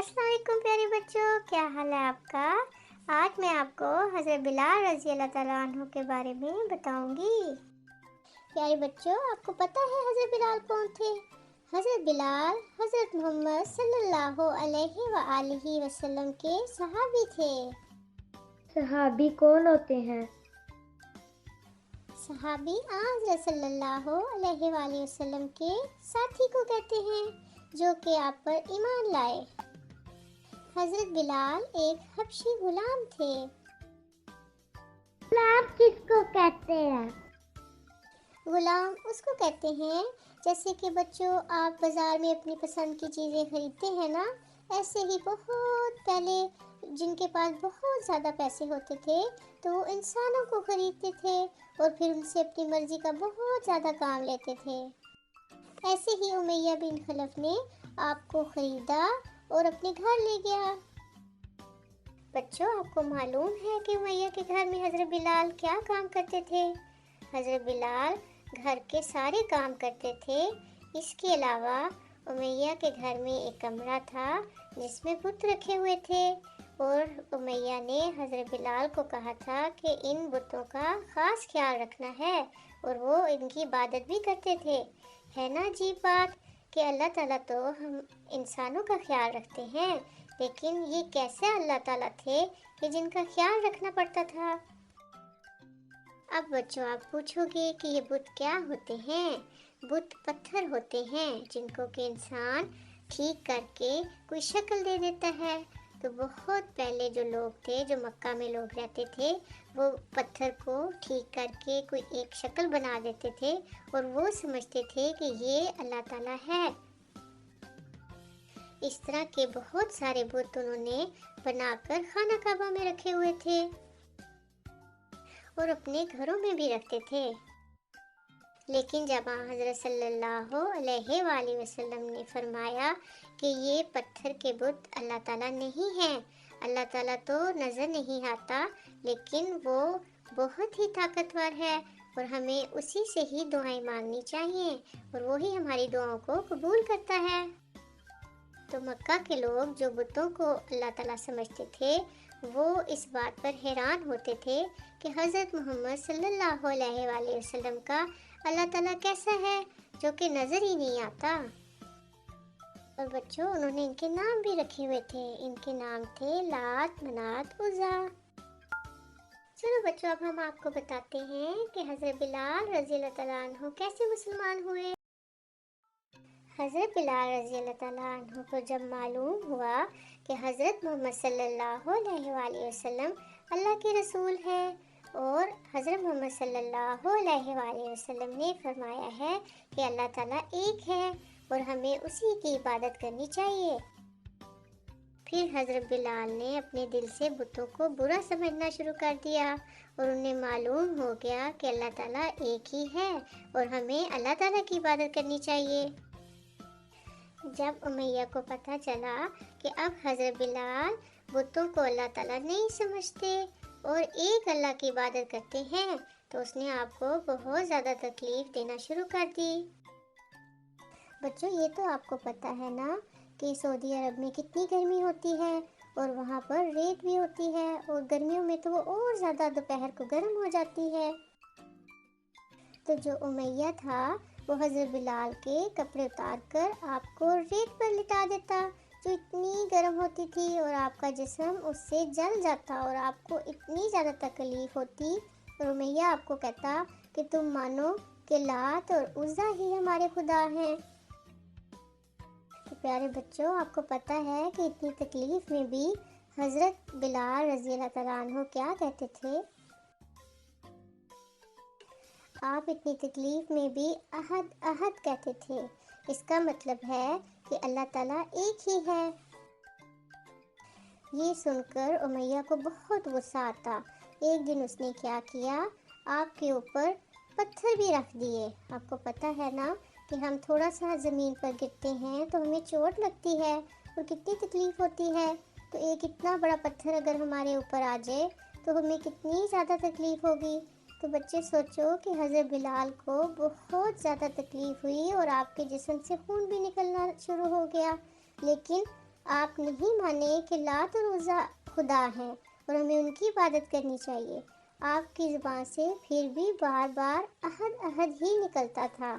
السلام علیکم پیارے بچوں، کیا حال ہے آپ کا؟ آج میں آپ کو حضرت بلال رضی اللہ تعالیٰ عنہ کے بارے میں بتاؤں گی۔ پیارے بچوں، آپ کو پتہ ہے حضرت بلال کون تھے؟ حضرت بلال حضرت محمد صلی اللہ علیہ وآلہ وسلم کے صحابی تھے۔ صحابی کون ہوتے ہیں؟ صحابی حضرت صلی اللہ علیہ وآلہ وسلم کے ساتھی کو کہتے ہیں جو کہ آپ پر ایمان لائے۔ حضرت بلال ایک حبشی غلام تھے۔ غلام کس کو کہتے ہیں؟ غلام اس کو کہتے ہیں جیسے کہ بچوں آپ بازار میں اپنی پسند کی چیزیں خریدتے ہیں نا، ایسے ہی بہت پہلے جن کے پاس بہت زیادہ پیسے ہوتے تھے تو وہ انسانوں کو خریدتے تھے اور پھر ان سے اپنی مرضی کا بہت زیادہ کام لیتے تھے۔ ایسے ہی امیہ بن خلف نے آپ کو خریدا اور اپنے گھر لے گیا۔ بچوں آپ کو معلوم ہے کہ امیہ کے گھر میں حضرت بلال کیا کام کرتے تھے؟ حضرت بلال گھر کے سارے کام کرتے تھے۔ اس کے علاوہ امیہ کے گھر میں ایک کمرہ تھا جس میں بت رکھے ہوئے تھے اور امیہ نے حضرت بلال کو کہا تھا کہ ان بتوں کا خاص خیال رکھنا ہے اور وہ ان کی عبادت بھی کرتے تھے۔ ہے نا عجیب بات کہ اللہ تعالیٰ تو ہم انسانوں کا خیال رکھتے ہیں، لیکن یہ کیسے اللہ تعالیٰ تھے کہ جن کا خیال رکھنا پڑتا تھا؟ اب بچوں آپ پوچھو گے کہ یہ بت کیا ہوتے ہیں؟ بت پتھر ہوتے ہیں جن کو کہ انسان ٹھیک کر کے کوئی شکل دے دیتا ہے۔ تو بہت پہلے جو لوگ تھے، جو مکہ میں لوگ رہتے تھے، وہ پتھر کو ٹھیک کر کے کوئی ایک شکل بنا دیتے تھے اور وہ سمجھتے تھے کہ یہ اللہ تعالیٰ ہے۔ اس طرح کے بہت سارے بت انہوں نے بنا کر خانہ کعبہ میں رکھے ہوئے تھے اور اپنے گھروں میں بھی رکھتے تھے۔ لیکن جب حضرت صلی اللہ علیہ وآلہ وسلم نے فرمایا کہ یہ پتھر کے بت اللہ تعالیٰ نہیں ہیں، اللہ تعالیٰ تو نظر نہیں آتا لیکن وہ بہت ہی طاقتور ہے اور ہمیں اسی سے ہی دعائیں مانگنی چاہیے اور وہی ہماری دعاؤں کو قبول کرتا ہے۔ تو مکہ کے لوگ جو بتوں کو اللہ تعالیٰ سمجھتے تھے وہ اس بات پر حیران ہوتے تھے کہ حضرت محمد صلی اللہ علیہ وآلہ وسلم کا اللہ تعالیٰ کیسا ہے جو کہ نظر ہی نہیں آتا۔ اور بچوں انہوں نے ان کے نام بھی رکھے ہوئے تھے، ان کے نام تھے لات، منات، عزا۔ چلو بچوں اب ہم آپ کو بتاتے ہیں کہ حضرت بلال رضی اللہ تعالیٰ عنہ کیسے مسلمان ہوئے۔ حضرت بلال رضی اللہ تعالیٰ عنہ کو جب معلوم ہوا کہ حضرت محمد صلی اللہ علیہ وآلہ وسلم اللہ کے رسول ہے اور حضرت محمد صلی اللہ علیہ وآلہ وسلم نے فرمایا ہے کہ اللہ تعالیٰ ایک ہے اور ہمیں اسی کی عبادت کرنی چاہیے، پھر حضرت بلال نے اپنے دل سے بتوں کو برا سمجھنا شروع کر دیا اور انہیں معلوم ہو گیا کہ اللہ تعالیٰ ایک ہی ہے اور ہمیں اللہ تعالیٰ کی عبادت کرنی چاہیے۔ جب امیہ کو پتہ چلا کہ اب حضرت بلال بتوں کو اللہ تعالیٰ نہیں سمجھتے اور ایک اللہ کی عبادت کرتے ہیں تو اس نے آپ کو بہت زیادہ تکلیف دینا شروع کر دی۔ بچوں یہ تو آپ کو پتہ ہے نا کہ سعودی عرب میں کتنی گرمی ہوتی ہے اور وہاں پر ریت بھی ہوتی ہے اور گرمیوں میں تو وہ اور زیادہ دوپہر کو گرم ہو جاتی ہے۔ تو جو امیہ تھا وہ حضرت بلال کے کپڑے اتار کر آپ کو ریت پر لٹا دیتا جو اتنی گرم ہوتی تھی اور آپ کا جسم اس سے جل جاتا اور آپ کو اتنی زیادہ تکلیف ہوتی اور امیہ آپ کو کہتا کہ تم مانو کہ لات اور عزا ہی ہمارے خدا ہیں۔ تو پیارے بچوں آپ کو پتہ ہے کہ اتنی تکلیف میں بھی حضرت بلال رضی اللہ تعالیٰ عنہ کیا کہتے تھے؟ آپ اتنی تکلیف میں بھی احد احد کہتے تھے، اس کا مطلب ہے کہ اللہ تعالیٰ ایک ہی ہے۔ یہ سن کر امیہ کو بہت غصہ آتا۔ ایک دن اس نے کیا کیا، آپ کے اوپر پتھر بھی رکھ دیے۔ آپ کو پتہ ہے نا کہ ہم تھوڑا سا زمین پر گرتے ہیں تو ہمیں چوٹ لگتی ہے اور کتنی تکلیف ہوتی ہے، تو ایک اتنا بڑا پتھر اگر ہمارے اوپر آ جائے تو ہمیں کتنی زیادہ تکلیف ہوگی۔ تو بچے سوچو کہ حضرت بلال کو بہت زیادہ تکلیف ہوئی اور آپ کے جسم سے خون بھی نکلنا شروع ہو گیا، لیکن آپ نہیں مانے کہ لات اور عزیٰ خدا ہیں اور ہمیں ان کی عبادت کرنی چاہیے۔ آپ کی زبان سے پھر بھی بار بار احد احد ہی نکلتا تھا۔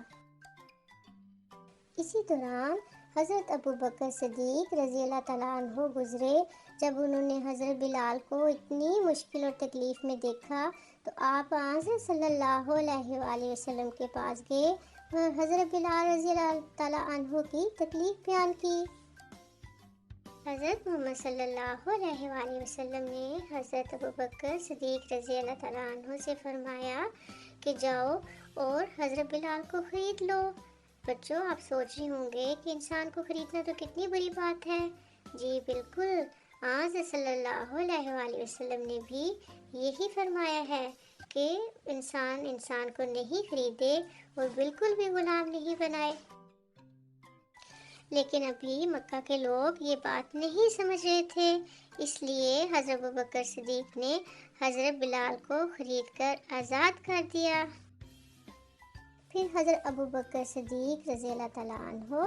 اسی دوران حضرت ابوبکر صدیق رضی اللہ تعالیٰ عنہ گزرے۔ جب انہوں نے حضرت بلال کو اتنی مشکل اور تکلیف میں دیکھا تو آپ حضرت صلی اللہ علیہ وآلہ وسلم کے پاس گئے اور حضرت بلال رضی اللہ تعالیٰ عنہ کی تکلیف بیان کی۔ حضرت محمد صلی اللہ علیہ وآلہ وسلم نے حضرت ابوبکر صدیق رضی اللہ تعالیٰ عنہ سے فرمایا کہ جاؤ اور حضرت بلال کو خرید لو۔ بچوں، آپ سوچ رہے ہوں گے کہ انسان کو خریدنا تو کتنی بڑی بات ہے۔ جی بالکل، آج صلی اللہ علیہ وآلہ وسلم نے بھی یہی فرمایا ہے کہ انسان کو نہیں خریدے اور بالکل بھی غلام نہیں بنائے۔ لیکن ابھی مکہ کے لوگ یہ بات نہیں سمجھ رہے تھے، اس لیے حضرت ابوبکر صدیق نے حضرت بلال کو خرید کر آزاد کر دیا۔ پھر حضرت ابوبکر صدیق رضی اللہ تعالیٰ عنہ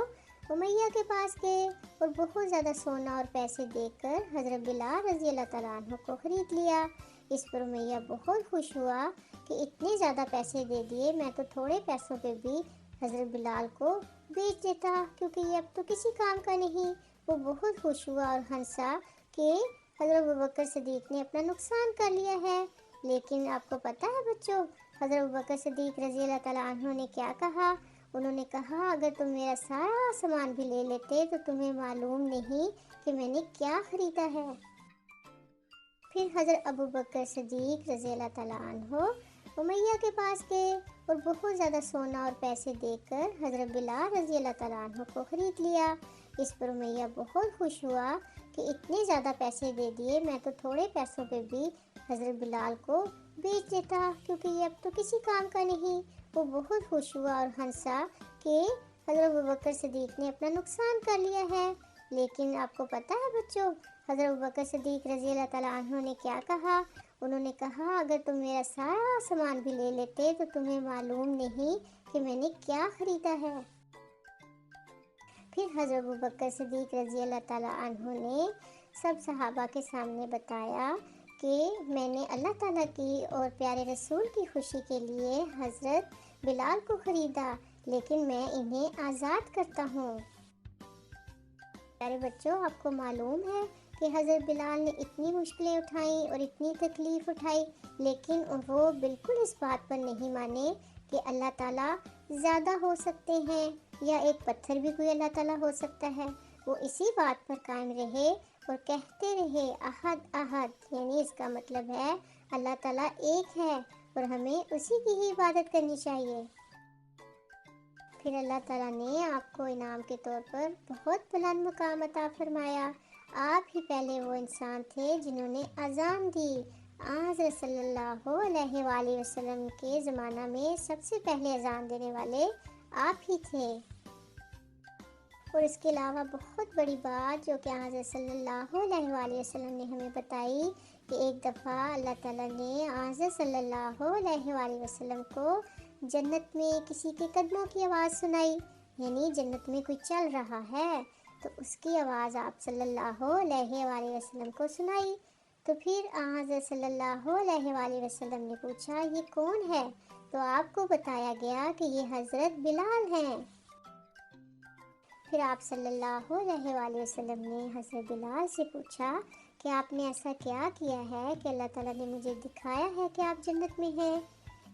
امیہ کے پاس گئے اور بہت زیادہ سونا اور پیسے دے کر حضرت بلال رضی اللہ تعالیٰ عنہ کو خرید لیا۔ اس پر امیہ بہت خوش ہوا کہ اتنے زیادہ پیسے دے دیے، میں تو تھوڑے پیسوں پہ بھی حضرت بلال کو بیچ دیتا کیونکہ یہ اب تو کسی کام کا نہیں۔ وہ بہت خوش ہوا اور ہنسا کہ حضرت ابوبکر صدیق نے اپنا نقصان کر لیا ہے۔ لیکن آپ کو پتہ ہے بچوں، حضرت ابوبکر صدیق رضی اللہ تعالیٰ عنہ نے کیا کہا؟ انہوں نے کہا اگر تم میرا سارا سامان بھی لے لیتے تو تمہیں معلوم نہیں کہ میں نے کیا خریدا ہے۔ پھر حضرت ابوبکر صدیق رضی اللہ تعالیٰ عنہ امیہ کے پاس گئے اور بہت زیادہ سونا اور پیسے دے کر حضرت بلال رضی اللہ تعالیٰ عنہ کو خرید لیا۔ اس پر امیہ بہت خوش ہوا کہ اتنے زیادہ پیسے دے دیے، میں تو تھوڑے پیسوں پہ بھی حضرت بلال کو بیچ دیتا کیونکہ یہ اب تو کسی کام کا نہیں۔ وہ بہت خوش ہوا اور ہنسا کہ حضرت ابوبکر صدیق نے اپنا نقصان کر لیا ہے۔ لیکن آپ کو پتہ ہے بچوں، حضرت ابوبکر صدیق رضی اللہ تعالیٰ عنہ نے کیا کہا؟ انہوں نے کہا اگر تم میرا سارا سامان بھی لے لیتے تو تمہیں معلوم نہیں کہ میں نے کیا خریدا ہے۔ پھر حضرت ابوبکر صدیق رضی اللہ تعالیٰ عنہ نے سب صحابہ کے سامنے بتایا کہ میں نے اللہ تعالیٰ کی اور پیارے رسول کی خوشی کے لیے حضرت بلال کو خریدا، لیکن میں انہیں آزاد کرتا ہوں۔ پیارے بچوں، آپ کو معلوم ہے کہ حضرت بلال نے اتنی مشکلیں اٹھائیں اور اتنی تکلیف اٹھائی، لیکن وہ بالکل اس بات پر نہیں مانے کہ اللہ تعالیٰ زیادہ ہو سکتے ہیں یا ایک پتھر بھی کوئی اللہ تعالیٰ ہو سکتا ہے۔ وہ اسی بات پر قائم رہے اور کہتے رہے احد احد، یعنی اس کا مطلب ہے اللہ تعالیٰ ایک ہے اور ہمیں اسی کی ہی عبادت کرنی چاہیے۔ پھر اللہ تعالیٰ نے آپ کو انعام کے طور پر بہت بلند مقام عطا فرمایا۔ آپ ہی پہلے وہ انسان تھے جنہوں نے اذان دی۔ حضرت صلی اللہ علیہ وآلہ وسلم کے زمانہ میں سب سے پہلے اذان دینے والے آپ ہی تھے۔ اور اس کے علاوہ بہت بڑی بات جو کہ حضرت صلی اللہ علیہ وآلہ وسلم نے ہمیں بتائی کہ ایک دفعہ اللہ تعالیٰ نے حضرت صلی اللہ علیہ وآلہ وسلم کو جنت میں کسی کے قدموں کی آواز سنائی، یعنی جنت میں کوئی چل رہا ہے تو اس کی آواز آپ صلی اللہ علیہ وآلہ وسلم کو سنائی۔ تو پھر حضرت صلی اللہ علیہ وآلہ وسلم نے پوچھا یہ کون ہے؟ تو آپ کو بتایا گیا کہ یہ حضرت بلال ہیں۔ پھر آپ صلی اللہ علیہ وآلہ وسلم نے حضرت بلال سے پوچھا کہ آپ نے ایسا کیا کیا ہے کہ اللہ تعالیٰ نے مجھے دکھایا ہے کہ آپ جنت میں ہیں؟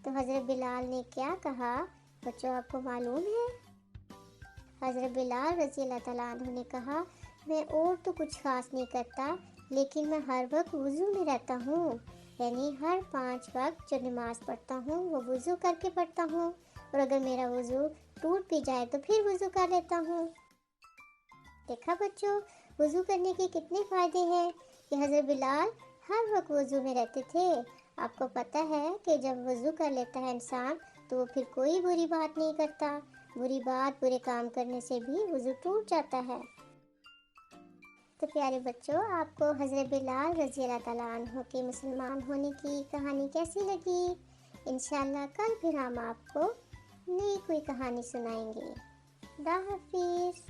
تو حضرت بلال نے کیا کہا بچوں، آپ کو معلوم ہے؟ حضرت بلال رضی اللہ تعالیٰ عنہ نے کہا میں اور تو کچھ خاص نہیں کرتا، لیکن میں ہر وقت وضو میں رہتا ہوں، یعنی ہر 5 وقت جو نماز پڑھتا ہوں وہ وضو کر کے پڑھتا ہوں، اور اگر میرا وضو ٹوٹ بھی جائے تو پھر وضو کر لیتا ہوں۔ دیکھا بچوں، وضو کرنے کے کتنے فائدے ہیں کہ حضرت بلال ہر وقت وضو میں رہتے تھے۔ آپ کو پتہ ہے کہ جب وضو کر لیتا ہے انسان تو وہ پھر کوئی بری بات نہیں کرتا، بری بات برے کام کرنے سے بھی وضو ٹوٹ جاتا ہے۔ تو پیارے بچوں، آپ کو حضرت بلال رضی اللہ تعالیٰ عنہ کے مسلمان ہونے کی کہانی کیسی لگی؟ انشاءاللہ کل پھر ہم آپ کو نئی کوئی کہانی سنائیں گے۔ خدا حافظ۔